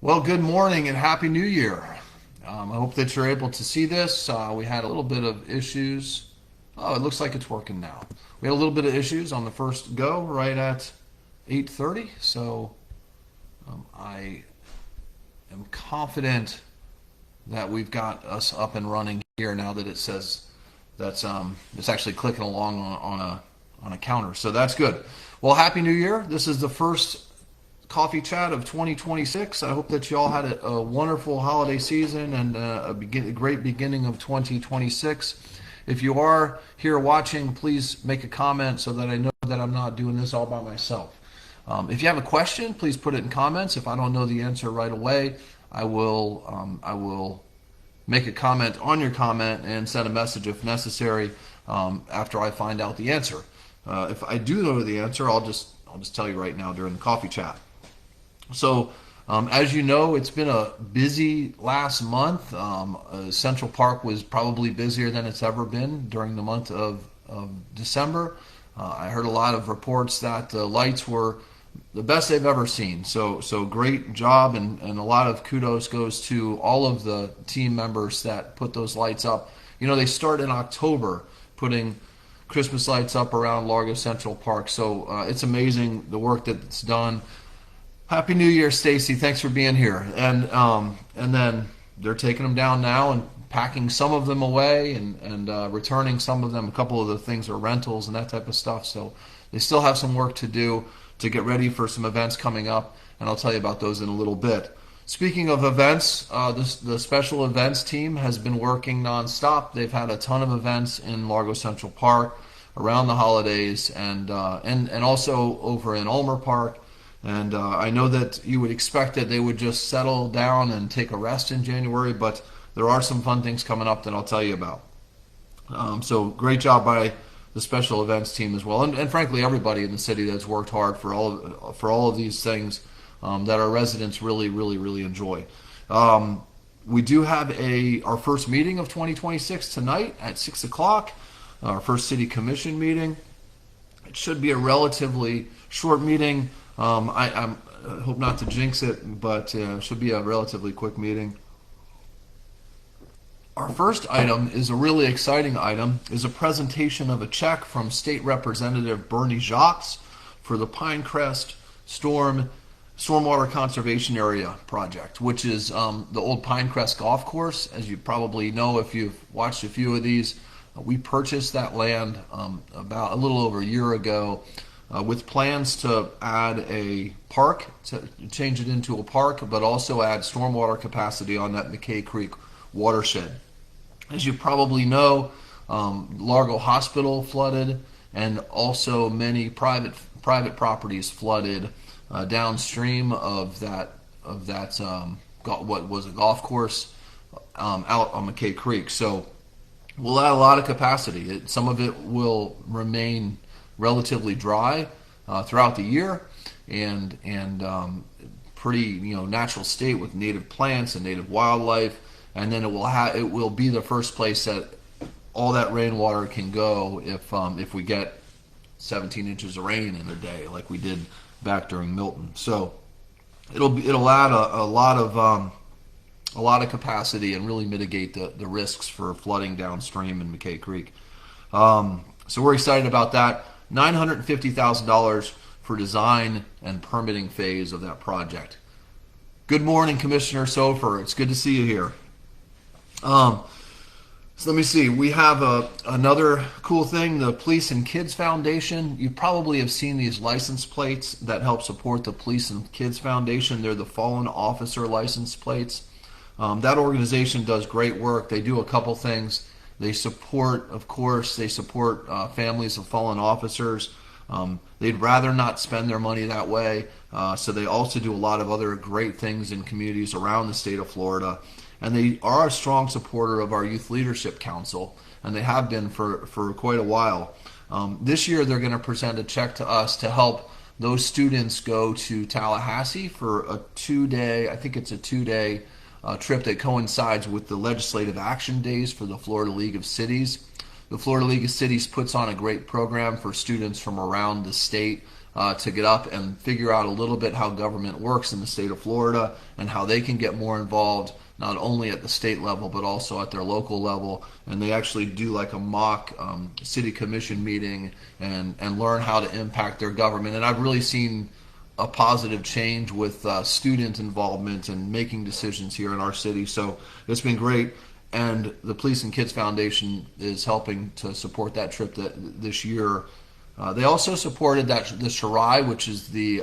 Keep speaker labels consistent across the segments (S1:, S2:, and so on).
S1: Well, good morning and Happy New Year. I hope that you're able to see this. We had a little bit of issues. Oh, it looks like it's working now. We had a little bit of issues on the first go right at 8:30, so I am confident that we've got us up and running here now that it says that's it's actually clicking along on a counter. So that's good. Well, Happy New Year. This is the first coffee chat of 2026. I hope that you all had a wonderful holiday season and a great beginning of 2026. If you are here watching, please make a comment so that I know that I'm not doing this all by myself. If you have a question, please put it in comments. If I don't know the answer right away, I will make a comment on your comment and send a message if necessary after I find out the answer. If I do know the answer, I'll just tell you right now during the coffee chat. So, as you know, it's been a busy last month. Central Park was probably busier than it's ever been during the month of December. I heard a lot of reports that the lights were the best they've ever seen. So great job, and a lot of kudos goes to all of the team members that put those lights up. You know, they start in October putting Christmas lights up around Largo Central Park. So it's amazing the work that's done. Happy New Year, Stacy. Thanks for being here. And then they're taking them down now and packing some of them away and returning some of them. A couple of the things are rentals and that type of stuff. So they still have some work to do to get ready for some events coming up, and I'll tell you about those in a little bit. Speaking of events, the special events team has been working nonstop. They've had a ton of events in Largo Central Park around the holidays and also over in Ulmer Park. And I know that you would expect that they would just settle down and take a rest in January, but there are some fun things coming up that I'll tell you about. So great job by the special events team as well, and frankly everybody in the city that's worked hard for all of these things that our residents really enjoy. We do have our first meeting of 2026 tonight at 6 o'clock. Our first city commission meeting. It should be a relatively short meeting. I hope not to jinx it, but it should be a relatively quick meeting. Our first item is a really exciting item, is a presentation of a check from State Representative Bernie Jacques for the Pinecrest Stormwater Conservation Area project, which is the old Pinecrest Golf Course. As you probably know if you've watched a few of these, we purchased that land about a little over a year ago with plans to add a park, to change it into a park, but also add stormwater capacity on that McKay Creek watershed. As you probably know, Largo Hospital flooded, and also many private properties flooded downstream of that what was a golf course out on McKay Creek. So we'll add a lot of capacity. Some of it will remain relatively dry throughout the year, and pretty natural state with native plants and native wildlife. And then it will be the first place that all that rainwater can go if we get 17 inches of rain in a day like we did back during Milton. So it'll add a lot of capacity and really mitigate the risks for flooding downstream in McKay Creek. So we're excited about that. $950,000 for design and permitting phase of that project. Good morning, Commissioner Sofer. It's good to see you here. So let me see. We have another cool thing, the Police and Kids Foundation. You probably have seen these license plates that help support the Police and Kids Foundation. They're the Fallen Officer license plates. That organization does great work. They do a couple things. They support, of course, families of fallen officers. They'd rather not spend their money that way, so they also do a lot of other great things in communities around the state of Florida. And they are a strong supporter of our Youth Leadership Council, and they have been for quite a while. This year they're going to present a check to us to help those students go to Tallahassee for a 2-day, I think it's a 2-day trip that coincides with the Legislative Action Days for the Florida League of Cities. The Florida League of Cities puts on a great program for students from around the state to get up and figure out a little bit how government works in the state of Florida and how they can get more involved, not only at the state level but also at their local level. And they actually do like a mock city commission meeting and learn how to impact their government. And I've really seen a positive change with student involvement and making decisions here in our city. So it's been great. And the Police and Kids Foundation is helping to support that trip this year. They also supported the Shirai, which is the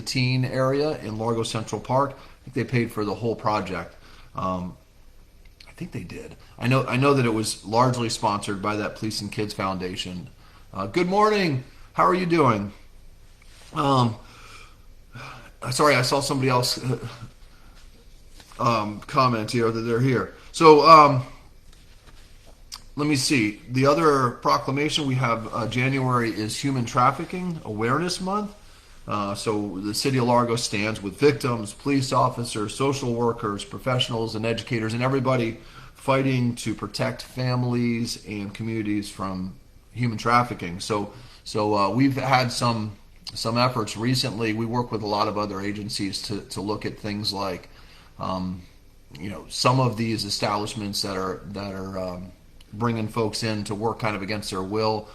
S1: teen area in Largo Central Park. I think they paid for the whole project. I think they did. I know that it was largely sponsored by that Police and Kids Foundation. Good morning. How are you doing? Sorry, I saw somebody else comment here that they're here. So let me see. The other proclamation we have, January is Human Trafficking Awareness Month. So the City of Largo stands with victims, police officers, social workers, professionals, and educators, and everybody fighting to protect families and communities from human trafficking. So we've had some efforts recently. We work with a lot of other agencies to look at things like, some of these establishments that are bringing folks in to work kind of against their will.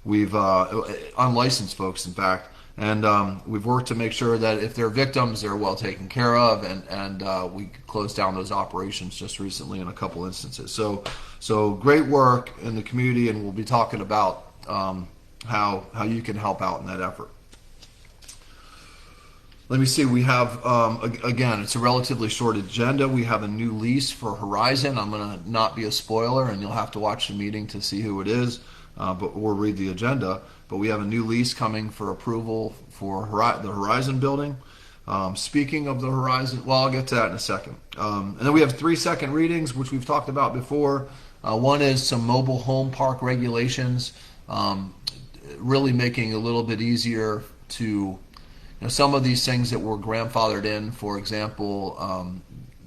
S1: We've unlicensed folks, in fact, and we've worked to make sure that if they're victims, they're well taken care of, and we closed down those operations just recently in a couple instances. So great work in the community, and we'll be talking about how you can help out in that effort. Let me see, we have, again, it's a relatively short agenda. We have a new lease for Horizon. I'm going to not be a spoiler, and you'll have to watch the meeting to see who it is, but we'll read the agenda. But we have a new lease coming for approval for the Horizon building. Speaking of the Horizon, well, I'll get to that in a second. And then we have 3 second readings, which we've talked about before. One is some mobile home park regulations, really making it a little bit easier to, some of these things that were grandfathered in, for example,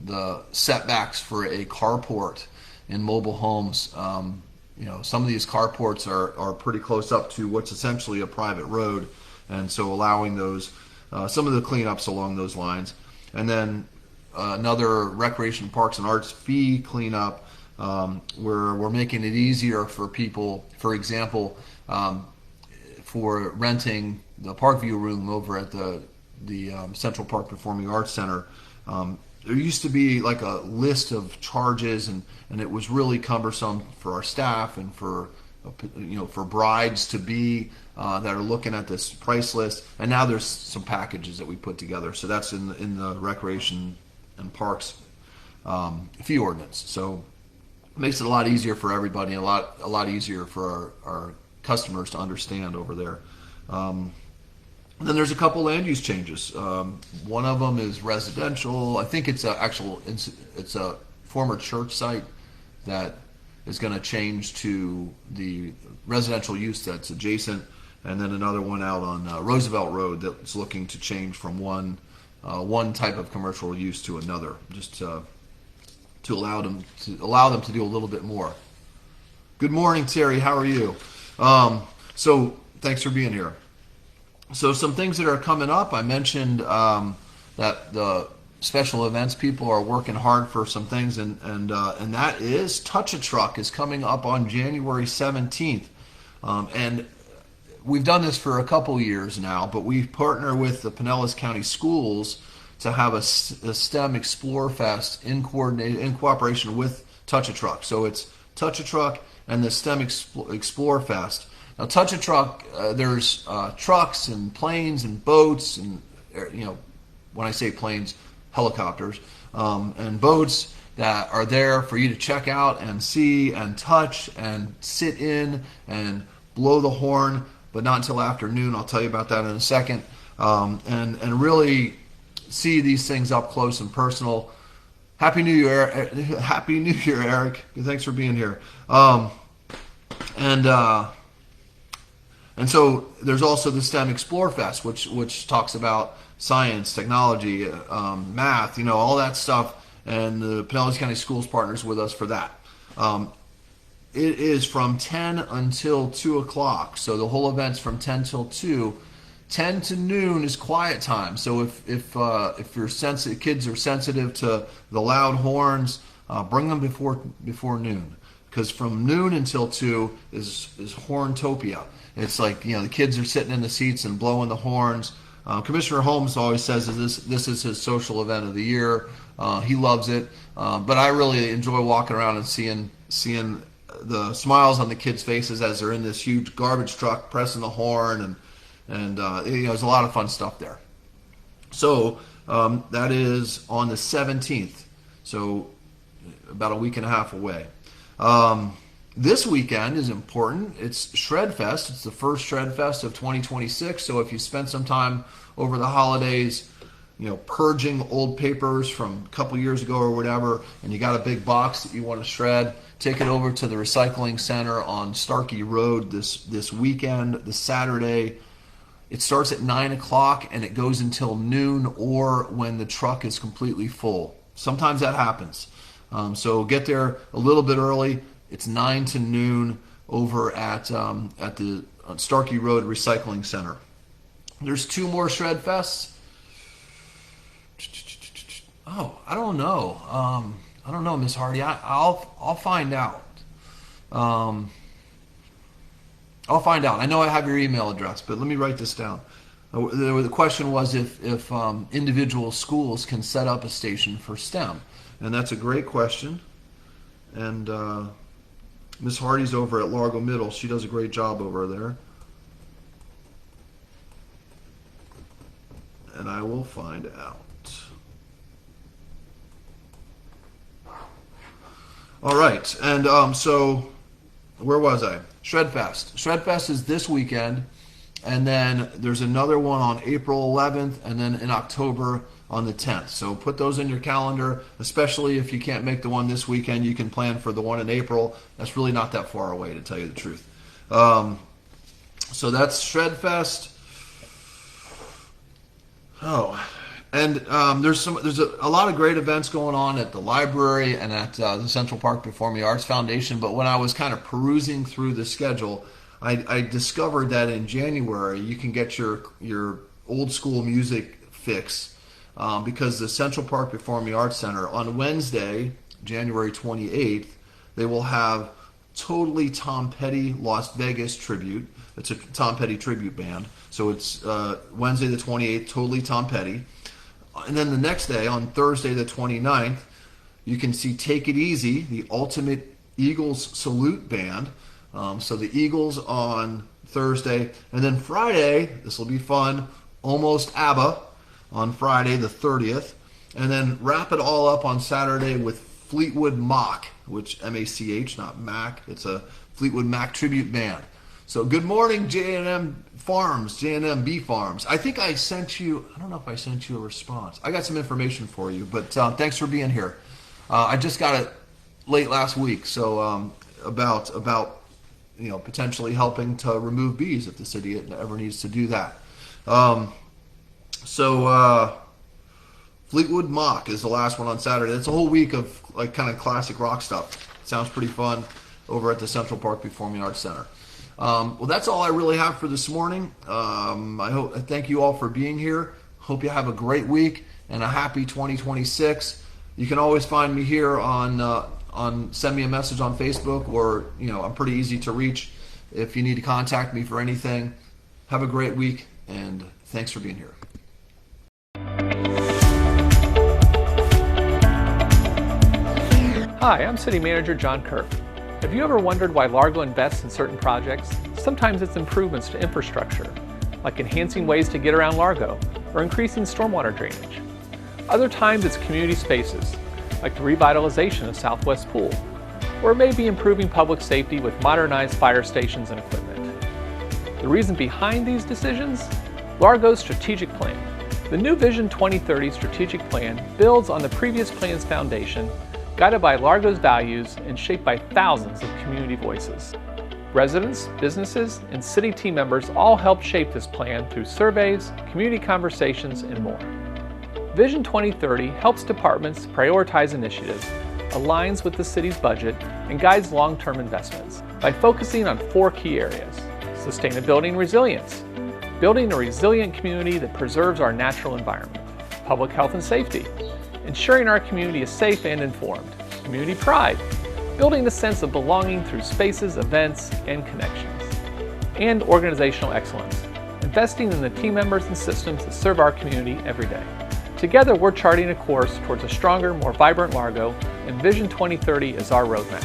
S1: the setbacks for a carport in mobile homes. Some of these carports are pretty close up to what's essentially a private road, and so allowing those, some of the cleanups along those lines. And then another recreation parks and arts fee cleanup, where we're making it easier for people, for example, for renting the Parkview room over at the Central Park Performing Arts Center. There used to be like a list of charges, and it was really cumbersome for our staff and for brides to be that are looking at this price list. And now there's some packages that we put together. So that's in the Recreation and Parks fee ordinance. So it makes it a lot easier for everybody, and a lot easier for our customers to understand over there. Then there's a couple land use changes. One of them is residential. I think it's a former church site that is going to change to the residential use that's adjacent, and then another one out on Roosevelt Road that's looking to change from one type of commercial use to another, just to allow them to do a little bit more. Good morning, Terry. How are you? So thanks for being here. So some things that are coming up, I mentioned that the special events people are working hard for some things, and that is Touch a Truck is coming up on January 17th. And we've done this for a couple years now, but we partner with the Pinellas County Schools to have a STEM Explore Fest in cooperation with Touch a Truck. So it's Touch a Truck and the STEM Explore Fest. Now, Touch a Truck, there's trucks and planes and boats and, when I say planes, helicopters, and boats that are there for you to check out and see and touch and sit in and blow the horn, but not until afternoon. I'll tell you about that in a second. And really see these things up close and personal. Happy New Year, Eric. Thanks for being here. And so there's also the STEM Explore Fest, which talks about science, technology, math, all that stuff. And the Pinellas County Schools partners with us for that. it is from 10 until 2 o'clock. So the whole event's from 10 till 2. 10 to noon is quiet time. So if you're sensitive, kids are sensitive to the loud horns, bring them before noon. Because from noon until 2 is Horntopia. It's like, the kids are sitting in the seats and blowing the horns. Commissioner Holmes always says that this is his social event of the year. He loves it. But I really enjoy walking around and seeing the smiles on the kids' faces as they're in this huge garbage truck pressing the horn, and there's a lot of fun stuff there. So that is on the 17th, so about a week and a half away. This weekend is important. It's Shred Fest. It's the first Shred Fest of 2026. So if you spent some time over the holidays, purging old papers from a couple years ago or whatever, and you got a big box that you want to shred, take it over to the recycling center on Starkey Road this weekend, this Saturday. It starts at 9 o'clock and it goes until noon, or when the truck is completely full. Sometimes that happens. So get there a little bit early. It's 9 to noon over at the Starkey Road Recycling Center. There's 2 more Shred Fests. Oh, I don't know. I don't know, Miss Hardy. I'll find out. I'll find out. I know I have your email address, but let me write this down. The question was if individual schools can set up a station for STEM, and that's a great question. And Miss Hardy's over at Largo Middle. She does a great job over there. And I will find out. All right, and so where was I? Shred Fest. Shred Fest is this weekend, and then there's another one on April 11th, and then in October on the 10th. So put those in your calendar, especially if you can't make the one this weekend. You can plan for the one in April. That's really not that far away, to tell you the truth. So that's Shred Fest. Oh, and there's a lot of great events going on at the library and at the Central Park Performing Arts Foundation. But when I was kind of perusing through the schedule, I discovered that in January you can get your old school music fix because the Central Park Performing Arts Center on Wednesday, January 28th, they will have Totally Tom Petty Las Vegas tribute. It's a Tom Petty tribute band. So it's Wednesday the 28th, Totally Tom Petty. And then the next day, on Thursday the 29th, you can see Take It Easy, the Ultimate Eagles Salute Band. So the Eagles on Thursday. And then Friday, this will be fun, Almost ABBA on Friday the 30th. And then wrap it all up on Saturday with Fleetwood Mac, which M-A-C-H, not Mac. It's a Fleetwood Mac tribute band. So good morning, J&M Farms, J&M Bee Farms. I think I sent you, I don't know if I sent you a response. I got some information for you, but thanks for being here. I just got it late last week, so about potentially helping to remove bees if the city ever needs to do that. Fleetwood Mac is the last one on Saturday. It's a whole week of like kind of classic rock stuff. Sounds pretty fun over at the Central Park Performing Arts Center. Well, that's all I really have for this morning. I thank you all for being here. Hope you have a great week and a happy 2026. You can always find me here on send me a message on Facebook, or I'm pretty easy to reach if you need to contact me for anything. Have a great week, and thanks for being here.
S2: Hi, I'm City Manager John Kirk. Have you ever wondered why Largo invests in certain projects? Sometimes it's improvements to infrastructure, like enhancing ways to get around Largo or increasing stormwater drainage. Other times it's community spaces, like the revitalization of Southwest Pool, or it may be improving public safety with modernized fire stations and equipment. The reason behind these decisions? Largo's strategic plan. The new Vision 2030 strategic plan builds on the previous plan's foundation, guided by Largo's values and shaped by thousands of community voices. Residents, businesses, and city team members all helped shape this plan through surveys, community conversations, and more. Vision 2030 helps departments prioritize initiatives aligns with the city's budget and guides long-term investments by focusing on 4 key areas: sustainability and resilience, building a resilient community that preserves our natural environment; public health and safety, ensuring our community is safe and informed; community pride, building a sense of belonging through spaces, events, and connections; and organizational excellence, investing in the team members and systems that serve our community every day. Together, we're charting a course towards a stronger, more vibrant Largo, and Vision 2030 is our roadmap.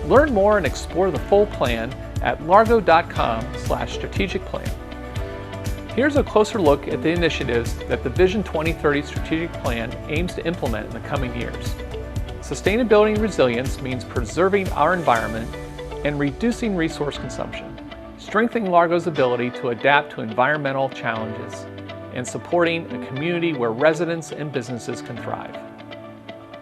S2: Learn more and explore the full plan at largo.com/strategic plan. Here's a closer look at the initiatives that the Vision 2030 strategic plan aims to implement in the coming years. Sustainability and resilience means preserving our environment and reducing resource consumption, strengthening Largo's ability to adapt to environmental challenges, and supporting a community where residents and businesses can thrive.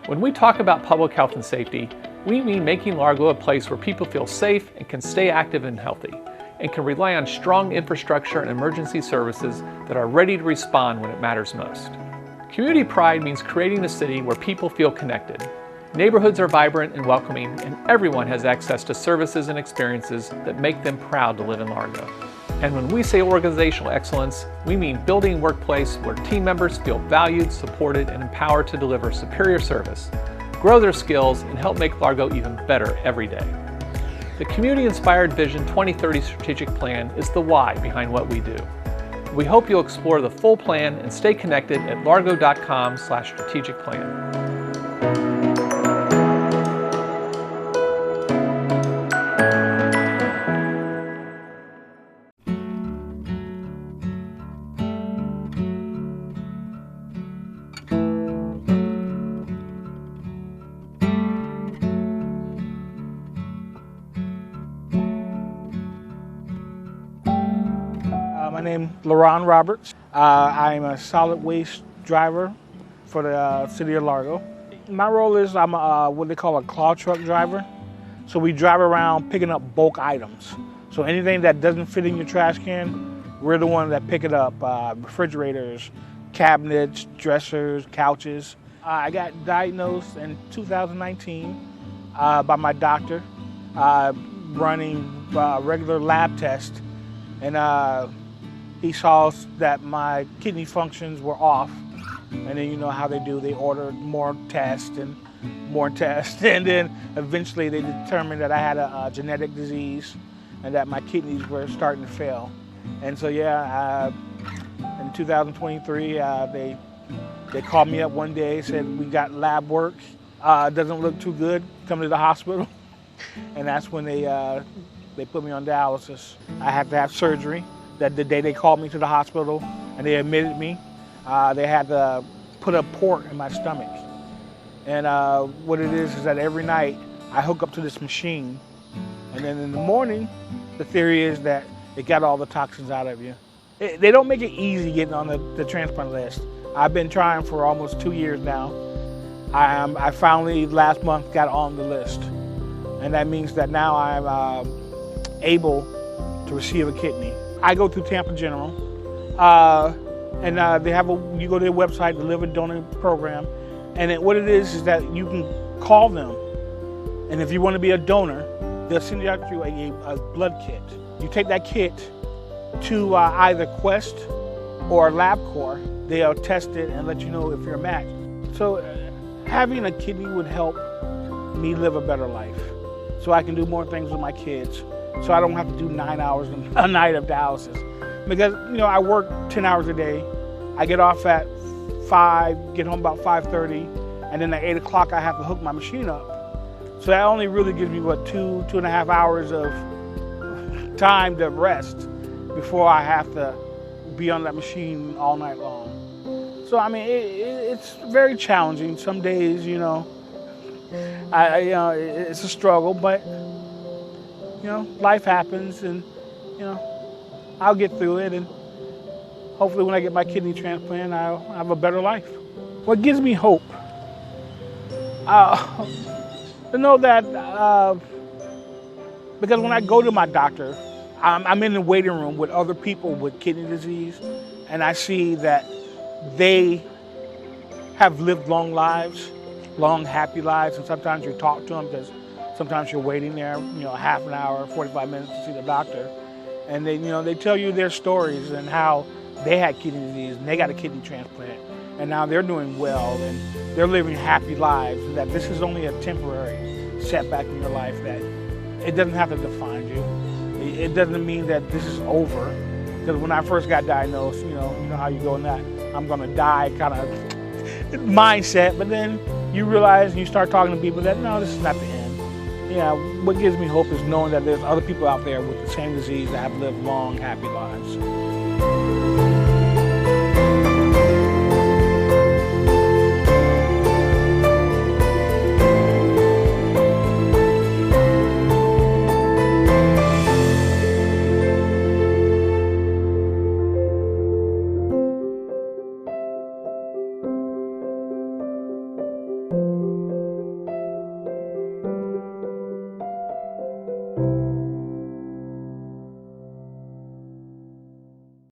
S2: When we talk about public health and safety, we mean making Largo a place where people feel safe and can stay active and healthy, and can rely on strong infrastructure and emergency services that are ready to respond when it matters most. Community pride means creating a city where people feel connected. Neighborhoods are vibrant and welcoming, and everyone has access to services and experiences that make them proud to live in Largo. And when we say organizational excellence, we mean building a workplace where team members feel valued, supported, and empowered to deliver superior service, grow their skills, and help make Largo even better every day. The community-inspired Vision 2030 strategic plan is the why behind what we do. We hope you'll explore the full plan and stay connected at largo.com/strategic plan.
S3: My name is LaRon Roberts. I'm a solid waste driver for the city of Largo. My role is I'm what they call a claw truck driver. So we drive around picking up bulk items. So anything that doesn't fit in your trash can, we're the ones that pick it up. Refrigerators, cabinets, dressers, couches. I got diagnosed in 2019 by my doctor running regular lab tests. And he saw that my kidney functions were off. And then you know how they do, they ordered more tests. And then eventually they determined that I had a genetic disease and that my kidneys were starting to fail. And so in 2023, they called me up one day, said, "We got lab work, doesn't look too good, come to the hospital." And that's when they put me on dialysis. I had to have surgery. That the day they called me to the hospital and they admitted me, they had to put a port in my stomach. And what it is that every night I hook up to this machine, and then in the morning, the theory is that it got all the toxins out of you. They don't make it easy getting on the transplant list. I've been trying for almost 2 years now. I finally last month got on the list, and that means that now I'm able to receive a kidney. I go through Tampa General, and they have you go to their website, the Live a Donor Program, and what it is that you can call them, and if you want to be a donor, they'll send you out to a blood kit. You take that kit to either Quest or LabCorp. They'll test it and let you know if you're a match. So having a kidney would help me live a better life, so I can do more things with my kids. So I don't have to do 9 hours a night of dialysis. Because, you know, I work 10 hours a day. I get off at 5, get home about 5:30, and then at 8 o'clock I have to hook my machine up. So that only really gives me, 2.5 hours of time to rest before I have to be on that machine all night long. So, I mean, it's very challenging. Some days, you know, it's a struggle, but you know, life happens, and you know, I'll get through it, and hopefully when I get my kidney transplant, I'll have a better life. What gives me hope? To know that, because when I go to my doctor, I'm in the waiting room with other people with kidney disease, and I see that they have lived long lives, long, happy lives, and sometimes you talk to them because sometimes you're waiting there, half an hour, 45 minutes to see the doctor, and they tell you their stories and how they had kidney disease and they got a kidney transplant, and now they're doing well and they're living happy lives, and that this is only a temporary setback in your life, that it doesn't have to define you. It doesn't mean that this is over. Because when I first got diagnosed, you know how you go in that I'm gonna die kind of mindset, but then you realize and you start talking to people that no, this is not the end. Yeah, what gives me hope is knowing that there's other people out there with the same disease that have lived long, happy lives.